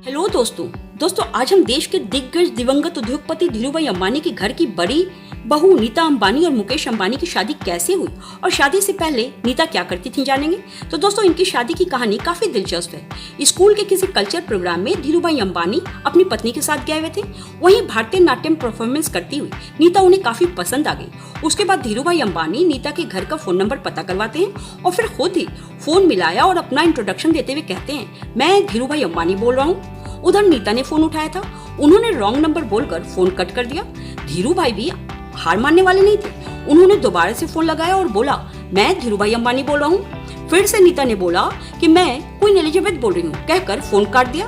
Hello दोस्तों आज हम देश के दिग्गज दिवंगत उद्योगपति धीरूभाई अंबानी के घर की बड़ी बहू नीता अंबानी और मुकेश अंबानी की शादी कैसे हुई और शादी से पहले नीता क्या करती थी जानेंगे। तो दोस्तों इनकी शादी की कहानी काफी दिलचस्प है। स्कूल के किसी कल्चर प्रोग्राम में धीरूभाई अंबानी अपनी पत्नी के साथ गए हुए थे। वहीं भारतीय नाट्यम परफॉर्मेंस करती हुई नीता उन्हें काफी पसंद आ गई। उसके बाद धीरूभाई अंबानी नीता के घर का फोन नंबर पता करवाते हैं और फिर खुद ही फोन मिलाया और अपना इंट्रोडक्शन देते हुए कहते हैं, मैं धीरूभाई अंबानी बोल रहा हूँ। उधर नीता ने फोन उठाया था, उन्होंने रॉन्ग नंबर बोलकर फोन कट कर दिया। धीरूभाई भी हार मानने वाले नहीं थे, उन्होंने दोबारा से फोन लगाया और बोला, मैं धीरूभाई अंबानी बोल रहा हूँ। फिर से नीता ने बोला कि मैं क्वीन एलिजाबेथ बोल रही हूँ, कहकर फोन काट दिया।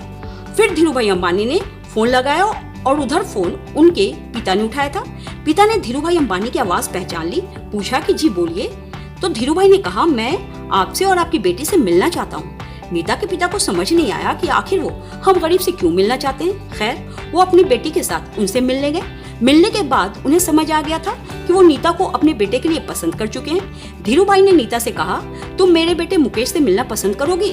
फिर धीरूभाई अंबानी ने फोन लगाया और उधर फोन उनके पिता ने उठाया था। पिता ने धीरूभाई अंबानी की आवाज पहचान ली, पूछा कि जी बोलिए। तो धीरूभाई ने कहा, मैं आपसे और आपकी बेटी से मिलना चाहता हूँ। नीता के पिता को समझ नहीं आया कि आखिर वो हम गरीब से क्यों मिलना चाहते हैं। खैर वो अपनी बेटी के साथ उनसे मिलने गए। मिलने के बाद उन्हें समझ आ गया था कि वो नीता को अपने बेटे के लिए पसंद कर चुके हैं। धीरूभाई ने नीता से कहा, तुम मेरे बेटे मुकेश से मिलना पसंद करोगी?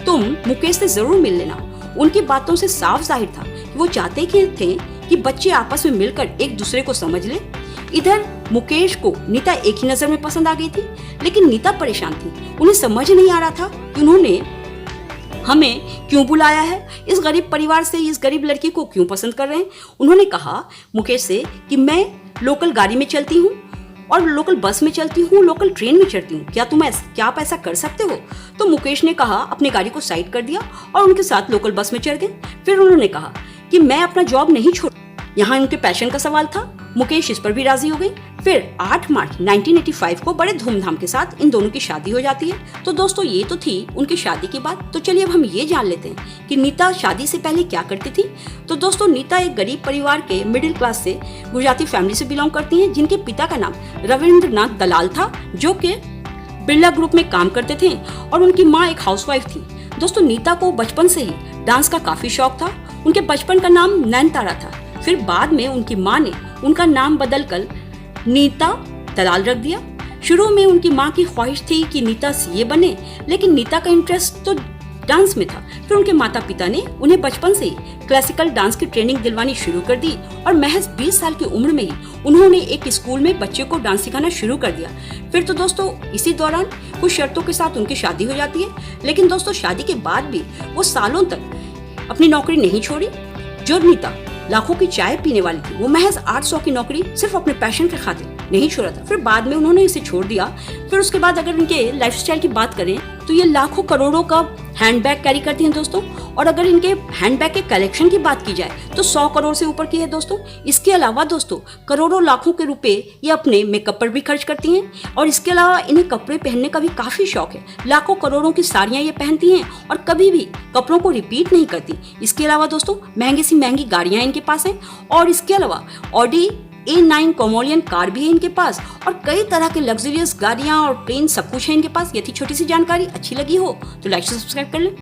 तुम मुकेश से जरूर मिल लेना। उनकी बातों से साफ जाहिर था कि वो चाहते थे कि बच्चे आपस में मिलकर एक दूसरे को समझ ले। इधर मुकेश को नीता एक ही नजर में पसंद आ गई थी, लेकिन नीता परेशान थी। उन्हें समझ नहीं आ रहा था कि उन्होंने हमें क्यों बुलाया है, इस गरीब परिवार से इस गरीब लड़की को क्यों पसंद कर रहे हैं। उन्होंने कहा मुकेश से कि मैं लोकल गाड़ी में चलती हूँ और लोकल बस में चलती हूँ, लोकल ट्रेन में चढ़ती हूँ, क्या आप ऐसा कर सकते हो? तो मुकेश ने कहा, अपनी गाड़ी को साइड कर दिया और उनके साथ लोकल बस में चढ़ गए। फिर उन्होंने कहा कि मैं अपना जॉब नहीं छोड़। यहाँ उनके पैशन का सवाल था। मुकेश इस पर भी राजी हो गई। फिर 8 मार्च 1985 को बड़े धूमधाम के साथ इन दोनों की शादी हो जाती है। तो दोस्तों ये तो थी उनकी शादी की बात। तो चलिए अब हम ये जान लेते हैं कि नीता शादी से पहले क्या करती थी। तो दोस्तों नीता एक गरीब परिवार के मिडिल क्लास से गुजराती फैमिली से बिलोंग करती हैं, जिनके पिता का नाम रविंद्रनाथ दलाल था, जो कि बिरला ग्रुप में काम करते थे, और उनकी माँ एक हाउसवाइफ थी। दोस्तों नीता को बचपन से ही डांस का काफी शौक था। उनके बचपन का नाम नैनतारा था। फिर बाद में उनकी माँ ने उनका नाम बदलकर नीता दलाल रख दिया। शुरू में उनकी माँ की ख्वाहिश थी कि नीता सीए बने, लेकिन नीता का इंटरेस्ट तो डांस में था। फिर उनके माता पिता ने उन्हें बचपन से ही क्लासिकल डांस की ट्रेनिंग दिलवानी शुरू कर दी और महज 20 साल की उम्र में ही उन्होंने एक स्कूल में बच्चे को डांस सिखाना शुरू कर दिया। फिर तो दोस्तों इसी दौरान कुछ शर्तों के साथ उनकी शादी हो जाती है। लेकिन दोस्तों शादी के बाद भी वो सालों तक अपनी नौकरी नहीं छोड़ी। जो नीता लाखों की चाय पीने वाली थी, वो महज 800 की नौकरी सिर्फ अपने पैशन के खातिर नहीं छोड़ा था। फिर बाद में उन्होंने इसे छोड़ दिया। फिर उसके बाद अगर इनके लाइफस्टाइल की बात करें तो ये लाखों करोड़ों का हैंडबैग कैरी करती हैं दोस्तों। और अगर इनके हैंडबैग के कलेक्शन की बात की जाए तो 100 करोड़ से ऊपर की है दोस्तों। इसके अलावा दोस्तों करोड़ों लाखों के रुपए ये अपने मेकअप पर भी खर्च करती हैं। और इसके अलावा इन्हें कपड़े पहनने का भी काफी शौक है। लाखों करोड़ों की साड़ियां ये पहनती हैं और कभी भी कपड़ों को रिपीट नहीं करती। इसके अलावा दोस्तों महंगी सी महंगी गाड़ियां इनके पास हैं, और इसके अलावा ऑडी A9 कोमोलियन कार भी है इनके पास, और कई तरह के लग्जरियस गाड़ियां और ट्रेन सब कुछ है इनके पास। यदि छोटी सी जानकारी अच्छी लगी हो तो लाइक से सब्सक्राइब कर लें।